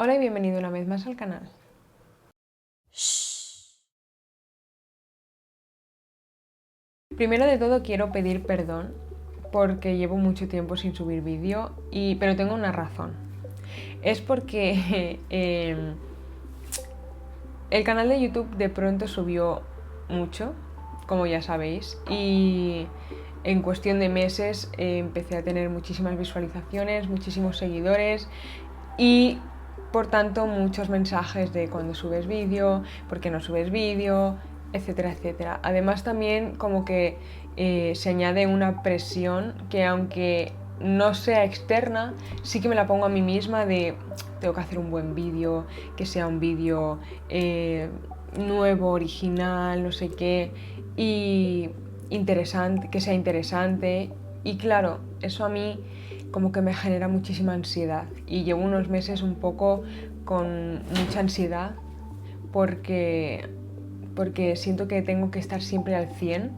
Hola y bienvenido una vez más al canal. Primero de todo quiero pedir perdón porque llevo mucho tiempo sin subir vídeo, pero tengo una razón. Es porque el canal de YouTube de pronto subió mucho, como ya sabéis, y en cuestión de meses empecé a tener muchísimas visualizaciones, muchísimos seguidores y por tanto muchos mensajes de cuando subes vídeo, por qué no subes vídeo, etcétera, etcétera. Además también como que se añade una presión que aunque no sea externa, sí que me la pongo a mí misma de tengo que hacer un buen vídeo, que sea un vídeo nuevo, original, no sé qué, y interesante, que sea interesante. Y claro, eso a mí como que me genera muchísima ansiedad y llevo unos meses un poco con mucha ansiedad porque siento que tengo que estar siempre al 100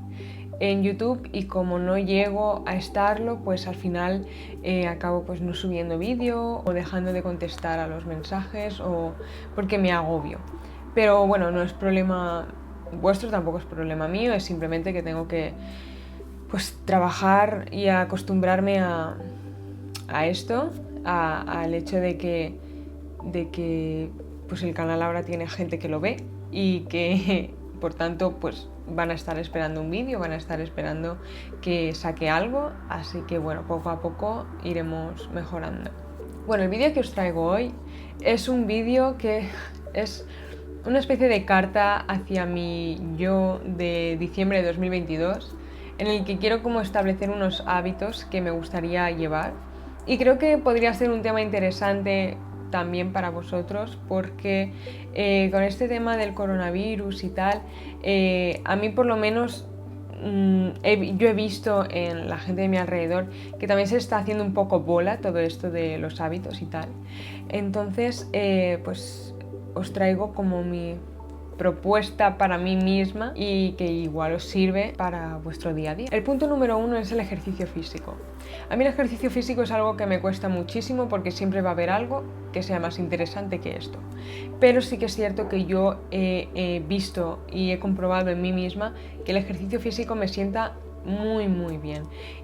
en YouTube y como no llego a estarlo, pues al final acabo pues no subiendo vídeo o dejando de contestar a los mensajes o porque me agobio. Pero bueno, no es problema vuestro, tampoco es problema mío, es simplemente que tengo que pues trabajar y acostumbrarme a esto, al hecho de que pues el canal ahora tiene gente que lo ve y que por tanto pues van a estar esperando un vídeo, van a estar esperando que saque algo, así que bueno, poco a poco iremos mejorando. Bueno, el vídeo que os traigo hoy es un vídeo que es una especie de carta hacia mi yo de diciembre de 2022, en el que quiero como establecer unos hábitos que me gustaría llevar. Y creo que podría ser un tema interesante también para vosotros porque con este tema del coronavirus y tal, a mí por lo menos yo he visto en la gente de mi alrededor que también se está haciendo un poco bola todo esto de los hábitos y tal. Entonces, pues os traigo como mi propuesta para mí misma y que igual os sirve para vuestro día a día. El punto número 1 es el ejercicio físico. A mí el ejercicio físico es algo que me cuesta muchísimo porque siempre va a haber algo que sea más interesante que esto. Pero sí que es cierto que yo he visto y he comprobado en mí misma que el ejercicio físico me sienta muy bien.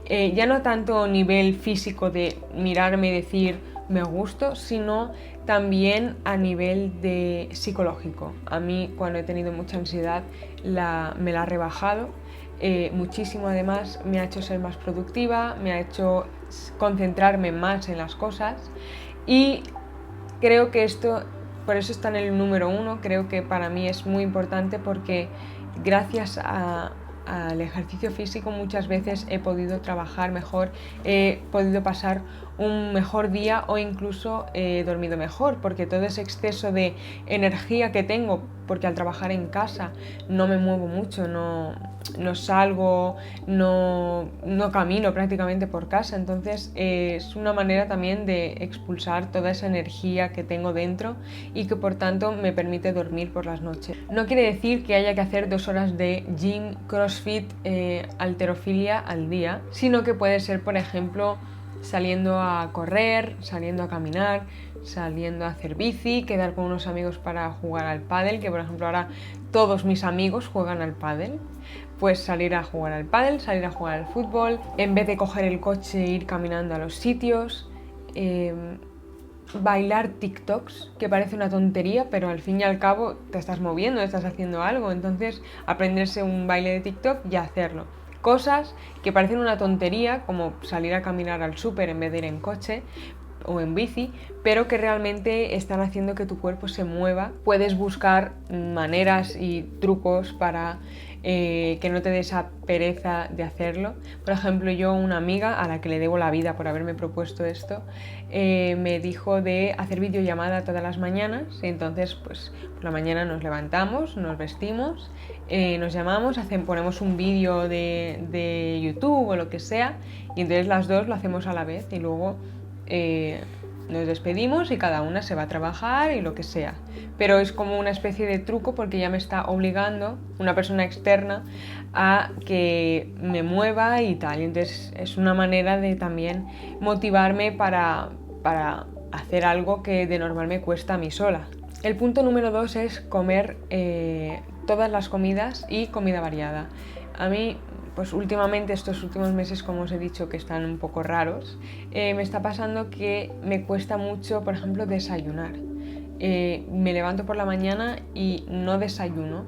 Ya no tanto a nivel físico de mirarme y decir me gusto, sino también a nivel de psicológico. A mí cuando he tenido mucha ansiedad me la ha rebajado muchísimo, además me ha hecho ser más productiva, me ha hecho concentrarme más en las cosas y creo que esto, por eso está en el número 1, creo que para mí es muy importante porque gracias al ejercicio físico muchas veces he podido trabajar mejor, he podido pasar un mejor día o incluso he dormido mejor, porque todo ese exceso de energía que tengo, porque al trabajar en casa no me muevo mucho, no salgo, no camino prácticamente por casa, entonces es una manera también de expulsar toda esa energía que tengo dentro y que por tanto me permite dormir por las noches. No quiere decir que haya que hacer 2 horas de gym, crossfit, halterofilia al día, sino que puede ser, por ejemplo, saliendo a correr, saliendo a caminar, saliendo a hacer bici, quedar con unos amigos para jugar al pádel, que por ejemplo ahora todos mis amigos juegan al pádel, pues salir a jugar al pádel, salir a jugar al fútbol, en vez de coger el coche e ir caminando a los sitios, bailar TikToks, que parece una tontería, pero al fin y al cabo te estás moviendo, estás haciendo algo, entonces aprenderse un baile de TikTok y hacerlo. Cosas que parecen una tontería, como salir a caminar al súper en vez de ir en coche o en bici, pero que realmente están haciendo que tu cuerpo se mueva. Puedes buscar maneras y trucos para que no te dé esa pereza de hacerlo. Por ejemplo, yo, una amiga a la que le debo la vida por haberme propuesto esto, me dijo de hacer videollamada todas las mañanas, y entonces pues por la mañana nos levantamos, nos vestimos, nos llamamos, ponemos un vídeo de YouTube o lo que sea, y entonces las dos lo hacemos a la vez y luego nos despedimos y cada una se va a trabajar y lo que sea. Pero es como una especie de truco porque ya me está obligando una persona externa a que me mueva y tal. Y entonces es una manera de también motivarme para hacer algo que de normal me cuesta a mí sola. El punto número 2 es comer todas las comidas y comida variada. A mí, pues últimamente, estos últimos meses, como os he dicho, que están un poco raros, me está pasando que me cuesta mucho, por ejemplo, desayunar. Me levanto por la mañana y no desayuno.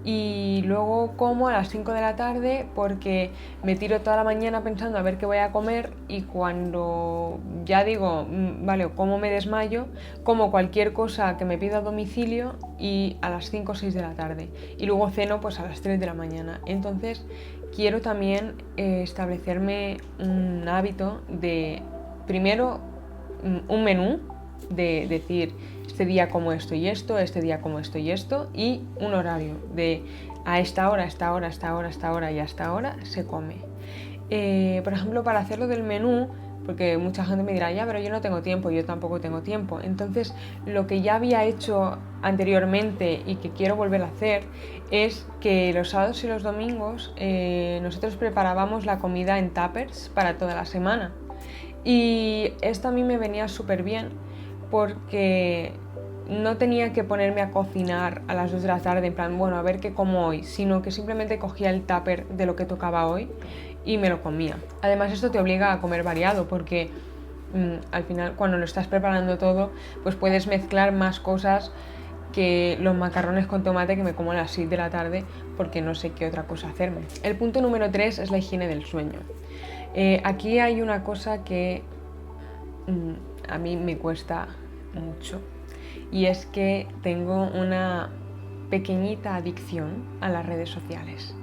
Y luego como a las 5 de la tarde porque me tiro toda la mañana pensando a ver qué voy a comer, y cuando ya digo, vale, como me desmayo, como cualquier cosa que me pida a domicilio y a las 5 o 6 de la tarde. Y luego ceno pues a las 3 de la mañana. Entonces quiero también establecerme un hábito de, primero, un menú, de decir, este día como esto y esto, este día como esto y esto, y un horario de a esta hora, esta hora, esta hora, esta hora y hasta ahora se come. Por ejemplo, para hacerlo del menú, porque mucha gente me dirá, ya, pero yo no tengo tiempo, yo tampoco tengo tiempo. Entonces, lo que ya había hecho anteriormente y que quiero volver a hacer es que los sábados y los domingos nosotros preparábamos la comida en tuppers para toda la semana. Y esto a mí me venía súper bien porque no tenía que ponerme a cocinar a las 2 de la tarde en plan, bueno, a ver qué como hoy, sino que simplemente cogía el tupper de lo que tocaba hoy y me lo comía. Además, esto te obliga a comer variado porque al final, cuando lo estás preparando todo, pues puedes mezclar más cosas que los macarrones con tomate que me como a las 6 de la tarde porque no sé qué otra cosa hacerme. El punto número 3 es la higiene del sueño. Aquí hay una cosa que a mí me cuesta mucho, y es que tengo una pequeñita adicción a las redes sociales.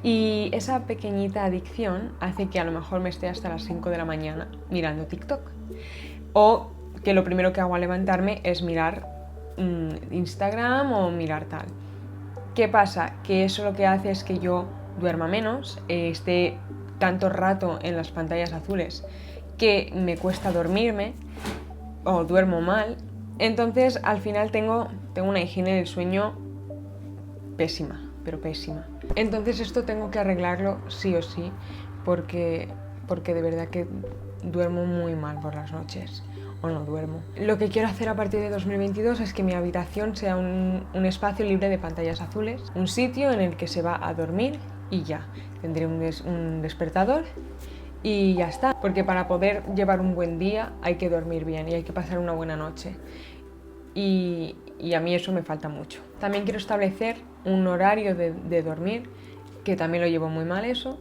Y esa pequeñita adicción hace que a lo mejor me esté hasta las 5 de la mañana mirando TikTok. O que lo primero que hago al levantarme es mirar Instagram o mirar tal. ¿Qué pasa? Que eso lo que hace es que yo duerma menos, esté tanto rato en las pantallas azules que me cuesta dormirme o duermo mal. Entonces al final tengo una higiene del sueño pésima, pero pésima. Entonces esto tengo que arreglarlo sí o sí porque de verdad que duermo muy mal por las noches o no duermo. Lo que quiero hacer a partir de 2022 es que mi habitación sea un espacio libre de pantallas azules, un sitio en el que se va a dormir y ya. Tendré un despertador y ya está, porque para poder llevar un buen día hay que dormir bien y hay que pasar una buena noche. Y a mí eso me falta mucho. También quiero establecer un horario de dormir, que también lo llevo muy mal eso.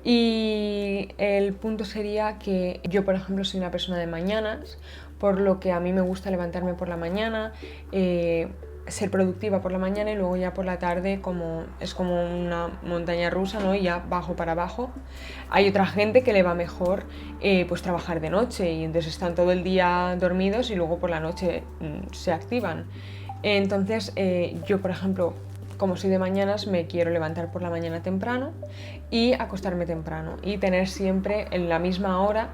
Y el punto sería que yo, por ejemplo, soy una persona de mañanas, por lo que a mí me gusta levantarme por la mañana, ser productiva por la mañana, y luego ya por la tarde es como una montaña rusa, ¿no? Y ya bajo para abajo. Hay otra gente que le va mejor pues trabajar de noche y entonces están todo el día dormidos y luego por la noche se activan. Entonces yo, por ejemplo, como soy de mañanas, me quiero levantar por la mañana temprano y acostarme temprano y tener siempre en la misma hora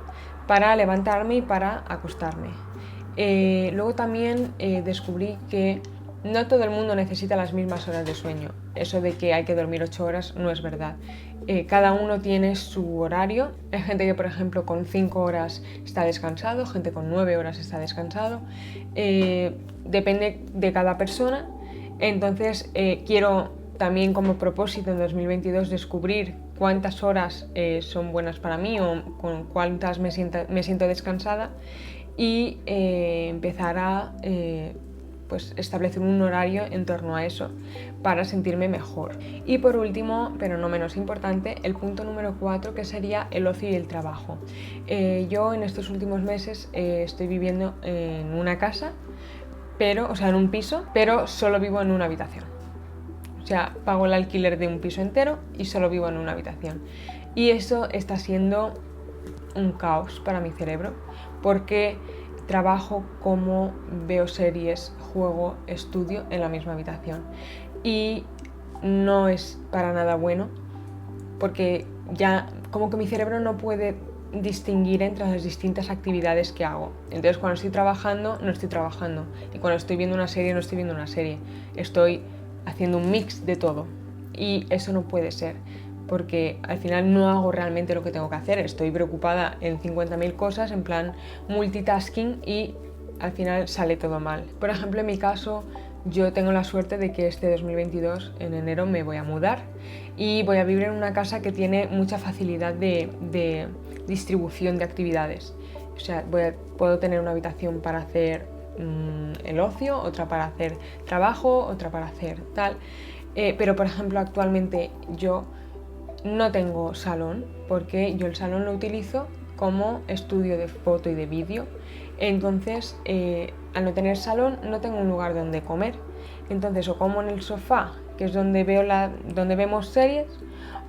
para levantarme y para acostarme. Luego también descubrí que no todo el mundo necesita las mismas horas de sueño. Eso de que hay que dormir 8 horas no es verdad. Cada uno tiene su horario. Hay gente que, por ejemplo, con 5 horas está descansado, gente con 9 horas está descansado. Depende de cada persona. Entonces quiero también como propósito en 2022 descubrir cuántas horas son buenas para mí o con cuántas me siento descansada y empezar a pues establecer un horario en torno a eso para sentirme mejor. Y por último, pero no menos importante, el punto número 4, que sería el ocio y el trabajo. Yo en estos últimos meses estoy viviendo en una casa, o sea, en un piso, pero solo vivo en una habitación. O sea, pago el alquiler de un piso entero y solo vivo en una habitación. Y eso está siendo un caos para mi cerebro, porque trabajo, como, veo series, juego, estudio en la misma habitación. Y no es para nada bueno, porque ya como que mi cerebro no puede distinguir entre las distintas actividades que hago. Entonces cuando estoy trabajando, no estoy trabajando. Y cuando estoy viendo una serie, no estoy viendo una serie. Estoy haciendo un mix de todo. Y eso no puede ser, porque al final no hago realmente lo que tengo que hacer. Estoy preocupada en 50.000 cosas, en plan multitasking, y al final sale todo mal. Por ejemplo, en mi caso, yo tengo la suerte de que este 2022, en enero, me voy a mudar y voy a vivir en una casa que tiene mucha facilidad de distribución de actividades. O sea, puedo tener una habitación para hacer el ocio, otra para hacer trabajo, otra para hacer tal. Pero, por ejemplo, actualmente yo no tengo salón porque yo el salón lo utilizo como estudio de foto y de vídeo. Entonces, al no tener salón, no tengo un lugar donde comer. Entonces, o como en el sofá, que es donde vemos series,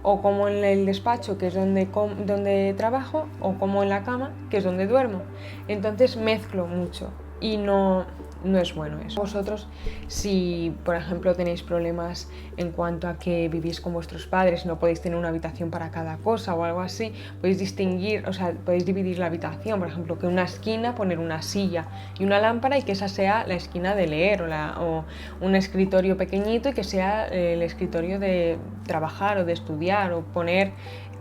o como en el despacho, que es donde trabajo, o como en la cama, que es donde duermo. Entonces mezclo mucho y no es bueno eso. Vosotros, si por ejemplo tenéis problemas en cuanto a que vivís con vuestros padres, no podéis tener una habitación para cada cosa o algo así, podéis distinguir, o sea, podéis dividir la habitación, por ejemplo, que en una esquina poner una silla y una lámpara y que esa sea la esquina de leer o un escritorio pequeñito y que sea el escritorio de trabajar o de estudiar, o poner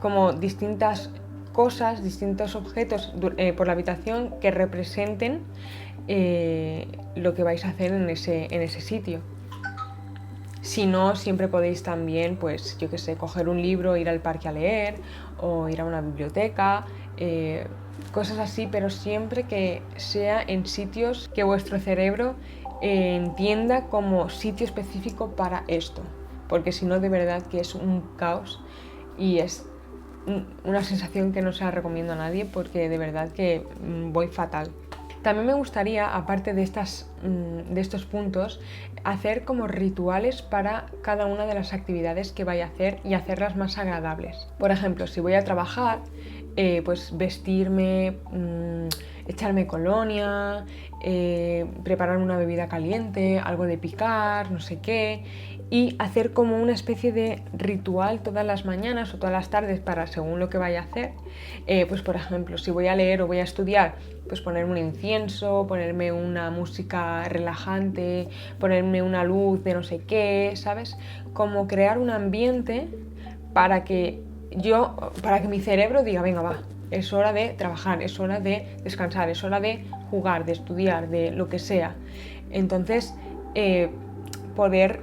como distintas cosas, distintos objetos por la habitación que representen lo que vais a hacer en ese sitio. Si no, siempre podéis también, pues yo que sé, coger un libro, ir al parque a leer o ir a una biblioteca, cosas así, pero siempre que sea en sitios que vuestro cerebro entienda como sitio específico para esto, porque si no, de verdad que es un caos y es una sensación que no se la recomiendo a nadie, porque de verdad que voy fatal. También me gustaría, aparte de estos puntos, hacer como rituales para cada una de las actividades que vaya a hacer y hacerlas más agradables. Por ejemplo, si voy a trabajar, pues vestirme, echarme colonia, prepararme una bebida caliente, algo de picar, no sé qué, y hacer como una especie de ritual todas las mañanas o todas las tardes para según lo que vaya a hacer. Pues por ejemplo, si voy a leer o voy a estudiar, pues ponerme un incienso, ponerme una música relajante, ponerme una luz de no sé qué, ¿sabes? Como crear un ambiente para que mi cerebro diga, venga, va, es hora de trabajar, es hora de descansar, es hora de jugar, de estudiar, de lo que sea. Entonces, poder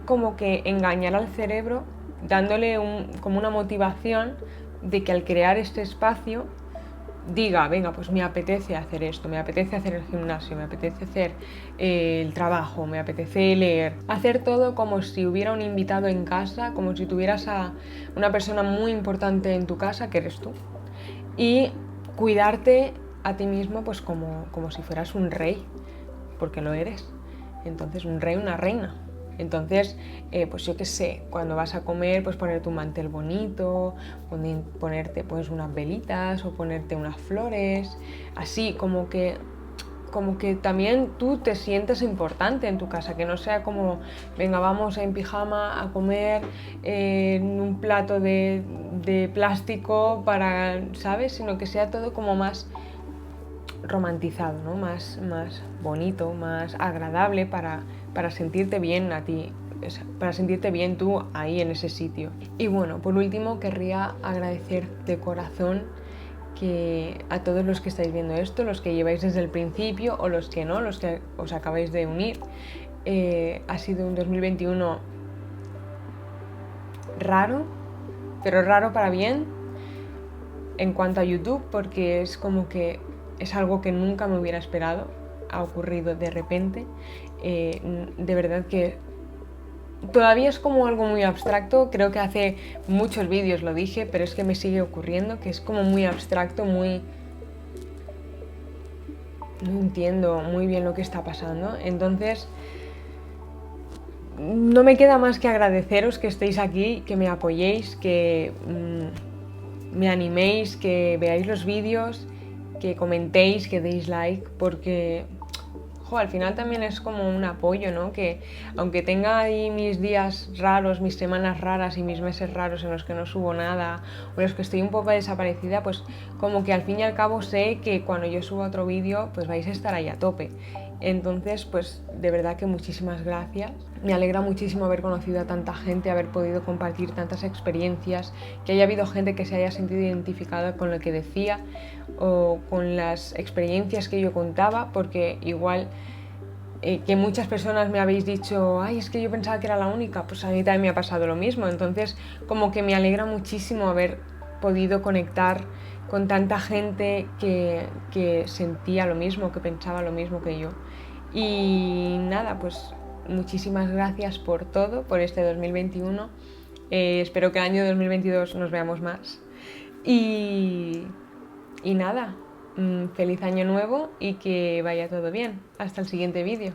como que engañar al cerebro dándole como una motivación de que al crear este espacio diga, venga, pues me apetece hacer esto, me apetece hacer el gimnasio, me apetece hacer el trabajo, me apetece leer. Hacer todo como si hubiera un invitado en casa, como si tuvieras a una persona muy importante en tu casa, que eres tú. Y cuidarte a ti mismo pues como si fueras un rey, porque lo eres. Entonces, un rey, una reina. Entonces, pues yo qué sé, cuando vas a comer, pues ponerte un mantel bonito, ponerte pues unas velitas o ponerte unas flores, así como que también tú te sientes importante en tu casa, que no sea como, venga, vamos en pijama a comer en un plato de plástico para, ¿sabes? Sino que sea todo como más romantizado, ¿no? Más bonito, más agradable para sentirte bien a ti, para sentirte bien tú ahí en ese sitio. Y bueno, por último querría agradecer de corazón que a todos los que estáis viendo esto, los que lleváis desde el principio o los que no, los que os acabáis de unir. Ha sido un 2021 raro, pero raro para bien en cuanto a YouTube, porque es como que es algo que nunca me hubiera esperado, ha ocurrido de repente. De verdad que todavía es como algo muy abstracto, creo que hace muchos vídeos lo dije, pero es que me sigue ocurriendo, que es como muy abstracto, no entiendo muy bien lo que está pasando. Entonces, no me queda más que agradeceros que estéis aquí, que me apoyéis, que me animéis, que veáis los vídeos, que comentéis, que deis like, porque al final también es como un apoyo, ¿no? Que aunque tenga ahí mis días raros, mis semanas raras y mis meses raros en los que no subo nada o en los que estoy un poco desaparecida, pues como que al fin y al cabo sé que cuando yo subo otro vídeo pues vais a estar ahí a tope. Entonces, pues de verdad que muchísimas gracias. Me alegra muchísimo haber conocido a tanta gente, haber podido compartir tantas experiencias, que haya habido gente que se haya sentido identificada con lo que decía o con las experiencias que yo contaba, porque igual que muchas personas me habéis dicho, ay, es que yo pensaba que era la única, pues a mí también me ha pasado lo mismo. Entonces, como que me alegra muchísimo haber podido conectar con tanta gente que sentía lo mismo, que pensaba lo mismo que yo. Y nada, pues muchísimas gracias por todo, por este 2021. Espero que el año 2022 nos veamos más. Y, y nada, feliz año nuevo y que vaya todo bien. Hasta el siguiente vídeo.